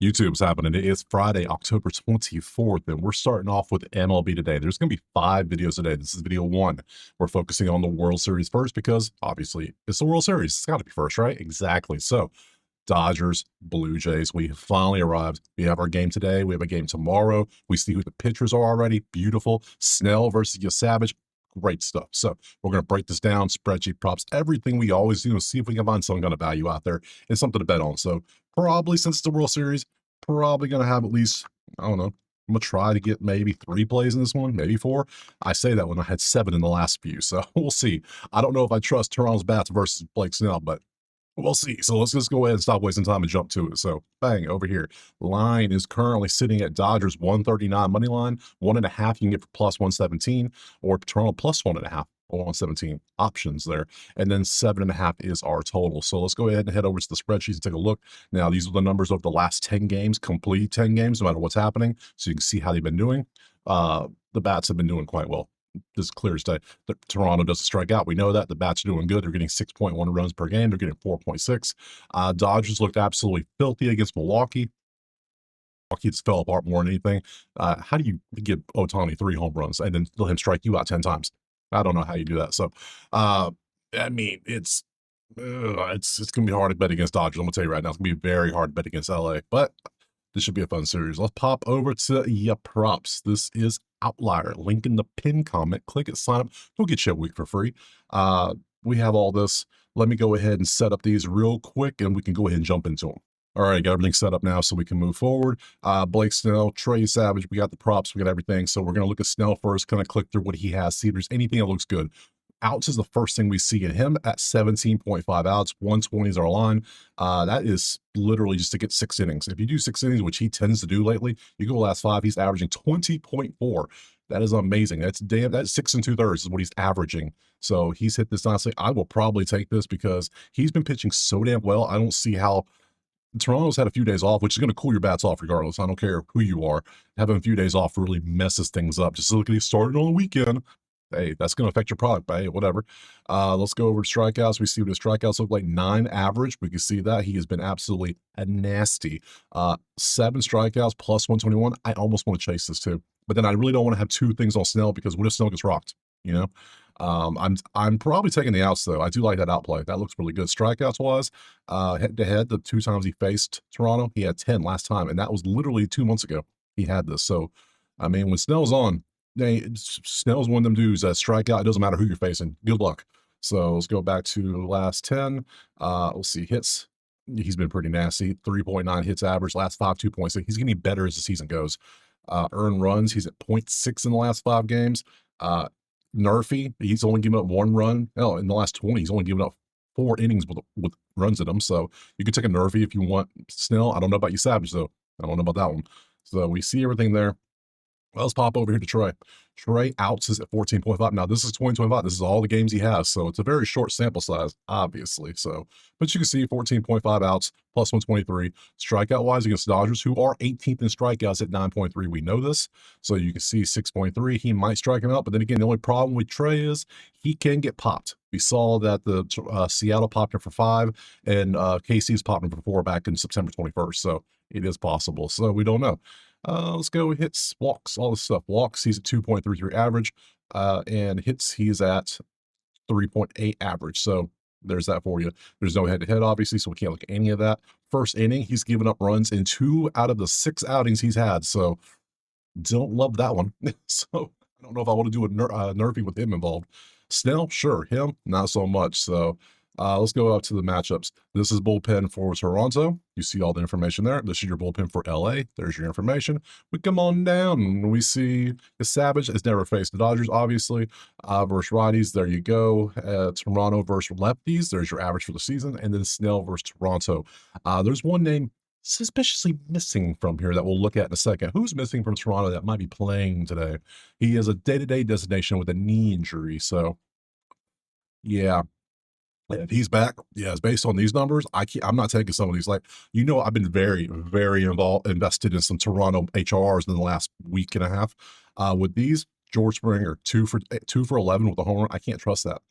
YouTube's happening. It is Friday, October 24th, and we're starting off with MLB today. There's going to be 5 videos today. This is video 1. We're focusing on the World Series first because, obviously, it's the World Series. It's got to be first, right? Exactly. So, Dodgers, Blue Jays, we have finally arrived. We have our game today. We have a game tomorrow. We see who the pitchers are already. Beautiful. Snell versus Yesavage. Great stuff. So we're going to break this down, spreadsheet props, everything we always do, and see if we can find some kind of value out there and something to bet on. So probably, since it's the World Series, probably going to have at least, I don't know, I'm going to try to get maybe 3 plays in this one, maybe 4. I say that when I had 7 in the last few, so we'll see. I don't know if I trust Toronto's bats versus Blake Snell, but we'll see. So let's just go ahead and stop wasting time and jump to it. So bang, over here. Line is currently sitting at Dodgers 139 money line. 1.5 you can get for plus 117, or Toronto plus 1.5 or 117 options there. And then 7.5 is our total. So let's go ahead and head over to the spreadsheet and take a look. Now, these are the numbers of the last 10 games, complete 10 games, no matter what's happening. So you can see how they've been doing. The bats have been doing quite well. This is clear as day. Toronto doesn't strike out. We know that. The bats are doing good. They're getting 6.1 runs per game. They're getting 4.6. Dodgers looked absolutely filthy against Milwaukee. Milwaukee just fell apart more than anything. How do you give Ohtani 3 home runs and then let him strike you out 10 times? I don't know how you do that. So, I mean, it's going to be hard to bet against Dodgers. I'm going to tell you right now, it's going to be very hard to bet against LA. But this should be a fun series. Let's pop over to your props. This is Outlier. Link in the pin comment. Click it, sign up. We'll get you a week for free. We have all this. Let me go ahead and set up these real quick, and we can go ahead and jump into them. All right, got everything set up now so we can move forward. Blake Snell, Trey Yesavage, we got the props, we got everything. So we're going to look at Snell first, kind of click through what he has, see if there's anything that looks good. Outs is the first thing we see in him at 17.5 outs. 120 is our line. That is literally just to get 6 innings. If you do 6 innings, which he tends to do lately, you go last 5, he's averaging 20.4. That is amazing. That's 6 2/3 is what he's averaging. So he's hit this nicely. I will probably take this because he's been pitching so damn well. I don't see how Toronto's had a few days off, which is going to cool your bats off regardless. I don't care who you are. Having a few days off really messes things up. Just look at he started on the weekend. Hey, that's going to affect your product, but hey, whatever. Let's go over to strikeouts. We see what his strikeouts look like. 9 average. We can see that he has been absolutely nasty. 7 strikeouts plus 121. I almost want to chase this too, but then I really don't want to have 2 things on Snell because what if Snell gets rocked? You know, I'm probably taking the outs though. I do like that outplay. That looks really good. Strikeouts wise, head to head, the 2 times he faced Toronto, he had 10 last time, and that was literally 2 months ago. He had this. So, I mean, when Snell's on, Snell's one of them dudes that strike out. It doesn't matter who you're facing. Good luck. So let's go back to the last 10. We'll see hits. He's been pretty nasty. 3.9 hits average. Last 5, 2.6. He's getting better as the season goes. Earned runs. He's at 0.6 in the last 5 games. Nerfy, he's only given up 1 run. Hell, in the last 20, he's only given up 4 innings with runs in him. So you could take a Nerfy if you want. Snell, I don't know about you, Savage, though. I don't know about that one. So we see everything there. Well, let's pop over here to Trey. Trey outs is at 14.5. Now, this is 2025. This is all the games he has, so it's a very short sample size, obviously. So, but you can see 14.5 outs, plus 123. Strikeout-wise against Dodgers, who are 18th in strikeouts at 9.3. We know this. So you can see 6.3. He might strike him out, but then again, the only problem with Trey is he can get popped. We saw that the Seattle popped him for 5, and KC's popped him for 4 back in September 21st. So it is possible. So we don't know. Let's go hits, walks, all this stuff. Walks, he's at 2.33 average, and hits, he's at 3.8 average. So there's that for you. There's no head-to-head, obviously, so we can't look at any of that. First inning, he's given up runs in 2 out of the 6 outings he's had, so don't love that one. So I don't know if I want to do a Nerfy with him involved. Snell, sure. Him, not so much. So let's go up to the matchups. This is bullpen for Toronto. You see all the information there. This is your bullpen for LA. There's your information. We come on down. We see Yesavage has never faced the Dodgers, obviously, versus righties. There you go. Toronto versus lefties. There's your average for the season. And then Snell versus Toronto. There's one name suspiciously missing from here that we'll look at in a second. Who's missing from Toronto that might be playing today? He has a day-to-day designation with a knee injury. So, yeah. If he's back, yeah, it's based on these numbers. I'm not taking some of these. Like, I've been very, very invested in some Toronto HRs in the last week and a half. With these, George Springer, 2 for 11 with a home run. I can't trust that.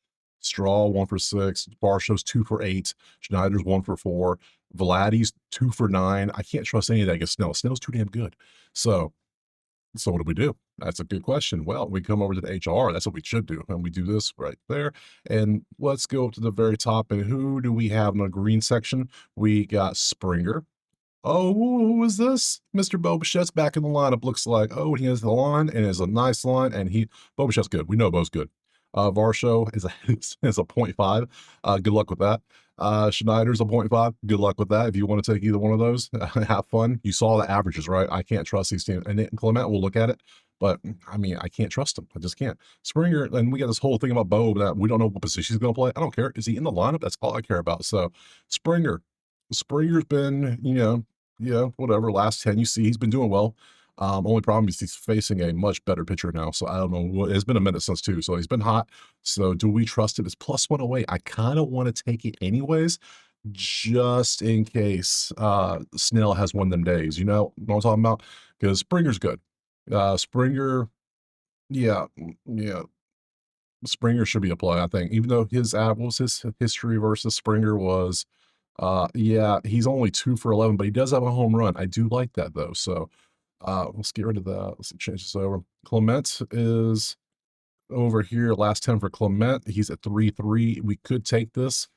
Straw, 1 for 6. Barshow's 2 for 8. Schneider's 1 for 4. Vladdy's 2 for 9. I can't trust any of that against Snell. Snell's too damn good. So so what do we do? That's a good question. Well, we come over to the HR. That's what we should do. And we do this right there. And let's go up to the very top. And who do we have in the green section? We got Springer. Oh, who is this? Mr. Bobichet's back in the lineup, looks like. Oh, he has the line, and it's a nice line, and Bobichet's good. We know Bo's good. Varsho is a is a point 0.5. Good luck with that. Schneider's a 0.5. Good luck with that. If you want to take either one of those, have fun. You saw the averages, right? I can't trust these teams. And Clement will look at it, but I mean, I can't trust him. I just can't. Springer, and we got this whole thing about Bo that we don't know what position he's going to play. I don't care. Is he in the lineup? That's all I care about. So Springer, Springer's been, yeah, whatever. Last 10, you see, he's been doing well. Only problem is he's facing a much better pitcher now. So I don't know. It's been a minute since too. So he's been hot. So do we trust it? It's plus 108. I kind of want to take it anyways, just in case Snell has one of them days. You know what I'm talking about? Because Springer's good. Springer, yeah, yeah. Springer should be a play, I think. Even though what was his history versus Springer was yeah, he's only 2 for 11, but he does have a home run. I do like that though. So let's get rid of that. Let's change this over. Clement is over here. Last 10 for Clement. He's at 3-3. We could take this.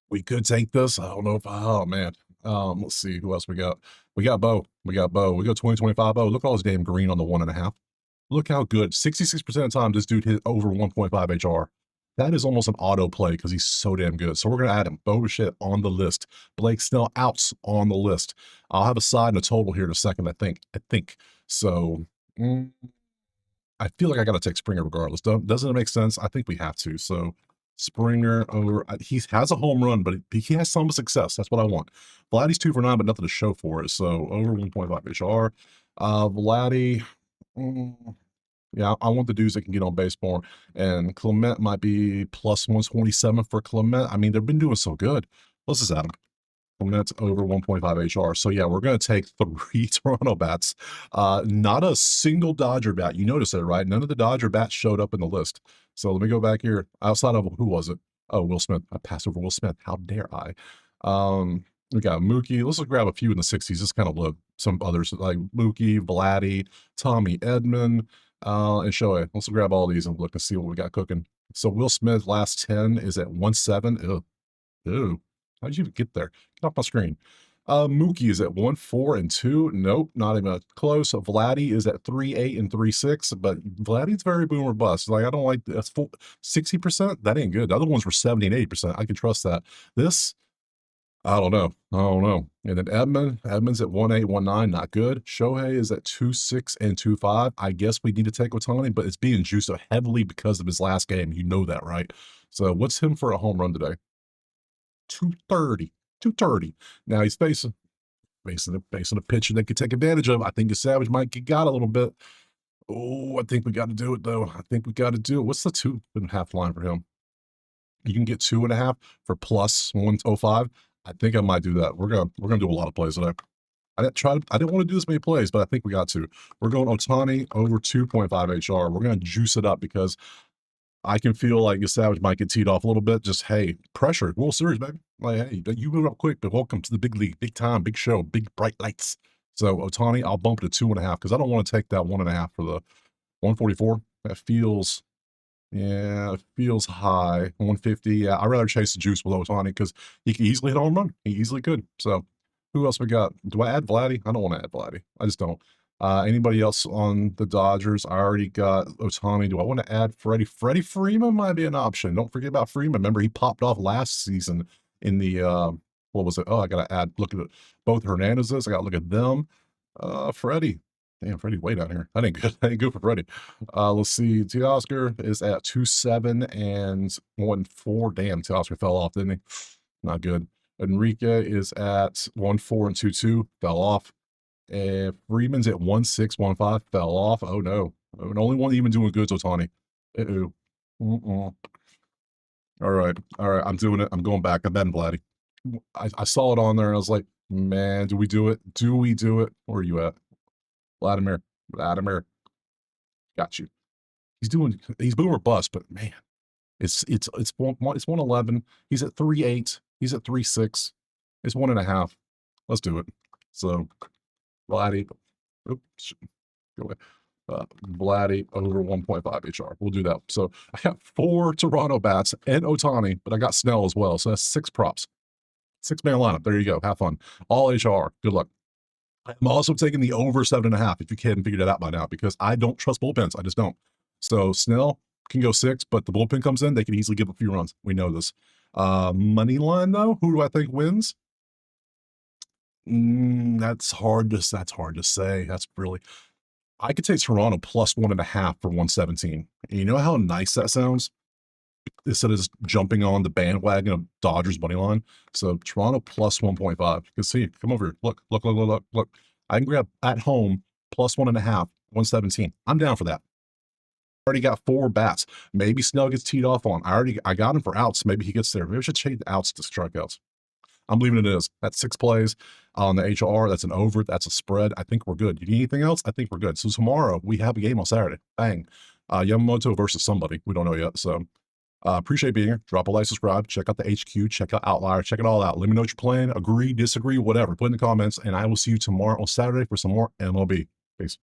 We could take this. I don't know if oh man. Let's see who else we got. We got Bo. We got Bo. We go 2025 Bo. Look at all this damn green on the 1.5. Look how good. 66% of the time this dude hit over 1.5 HR. That is almost an auto play because he's so damn good. So we're going to add him. Bo Bichette on the list. Blake Snell outs on the list. I'll have a side and a total here in a second, I think. So I feel like I got to take Springer regardless. Doesn't it make sense? I think we have to. So Springer over. He has a home run, but he has some success. That's what I want. Vladdy's 2 for 9, but nothing to show for it. So over 1.5 HR. Vladdy. Yeah, I want the dudes that can get on base more. And Clement might be plus 127 for Clement. I mean, they've been doing so good. Let's just add them. Clement's over 1.5 HR. So yeah, we're going to take 3 Toronto bats. Not a single Dodger bat. You notice it, right? None of the Dodger bats showed up in the list. So let me go back here. Outside of, who was it? Oh, Will Smith. I passed over Will Smith. How dare I? We got Mookie. Let's just grab a few in the 60s. Just kind of look. Some others like Mookie, Vladdy, Tommy Edman, and Shohei. Let's grab all these and look and see what we got cooking. So Will Smith last 10 is at 1.7. Ew. Ew. How'd you even get there? Get off my screen. Mookie is at 1.4 and 2. Nope, not even close. Vladdy is at 3.8 and 3.6, but Vladdy's very boom or bust. Like, I don't like that's full 60%. That ain't good. The other ones were 70 and 80%. I can trust that. This, I don't know. I don't know. And then Edmonds at 1.8, 1.9, not good. Shohei is at 2.6 and 2.5. I guess we need to take Ohtani, but it's being juiced up heavily because of his last game. You know that, right? So what's him for a home run today? 230. 230. Now he's facing a pitcher that could take advantage of. I think Yesavage might get got a little bit. Oh, I think we got to do it though. I think we got to do it. What's the 2.5 line for him? You can get 2.5 for plus 105. I think I might do that. We're gonna do a lot of plays today. I didn't want to do this many plays, but I think we got to. We're going Ohtani over 2.5 HR. We're gonna juice it up because I can feel like Yesavage might get teed off a little bit. Just, hey, pressure, World Series, baby. Like, hey, you move up quick, but welcome to the big league, big time, big show, big bright lights. So Ohtani, I'll bump it to 2.5 because I don't want to take that 1.5 for the 144. That feels, yeah, it feels high. 150. Yeah, I'd rather chase the juice with Ohtani because he can easily hit a home run. He easily could. So who else we got? Do I add Vladdy? I don't want to add Vladdy. I just don't. Anybody else on the Dodgers? I already got Ohtani. Do I want to add Freddie? Freddie Freeman might be an option. Don't forget about Freeman. Remember, he popped off last season in the, what was it? Oh, I got to look at both Hernandez's. I got to look at them. Freddie. Damn, Freddie way down here. That ain't good. That ain't good for Freddie. Let's see. Teoscar is at 2.7 and 1.4. Damn, Teoscar fell off, didn't he? Not good. Enrique is at 1.4 and 2.2. Fell off. And Freeman's at 1.6, 1.5. Fell off. Oh, no. Oh, the only one even doing good is Ohtani. Uh-oh. All right. All right. I'm doing it. I'm going back. I'm betting Vladdy. I saw it on there and I was like, man, do we do it? Do we do it? Where are you at? Vladimir. Got you. He's boom or bust, but man, it's 111. He's at 3.8. He's at 3.6. It's 1.5. Let's do it. So Vladdy, oops, go away. Vladdy over 1.5 HR. We'll do that. So I got 4 Toronto bats and Otani, but I got Snell as well. So that's 6 props. 6-man lineup. There you go. Have fun. All HR. Good luck. I'm also taking the over 7.5, if you hadn't figured it out by now, because I don't trust bullpens. I just don't. So Snell can go 6, but the bullpen comes in, they can easily give a few runs. We know this. Money line, though, who do I think wins? That's hard to say. That's really, I could take Toronto plus 1.5 for 117. And you know how nice that sounds? Instead of just jumping on the bandwagon of Dodgers money line. So Toronto plus 1.5. You can see, come over here. Look. I can grab at home plus 1.5, 117. I'm down for that. Already got 4 bats. Maybe Snell gets teed off on. I got him for outs. Maybe he gets there. Maybe I should change the outs to strikeouts. I'm leaving it as. That's 6 plays on the HR. That's an over. That's a spread. I think we're good. You need anything else? I think we're good. So tomorrow we have a game on Saturday. Bang. Yamamoto versus somebody. We don't know yet. So appreciate being here. Drop a like, subscribe. Check out the HQ. Check out Outlier. Check it all out. Let me know what you're playing. Agree, disagree, whatever. Put in the comments. And I will see you tomorrow on Saturday for some more MLB. Peace.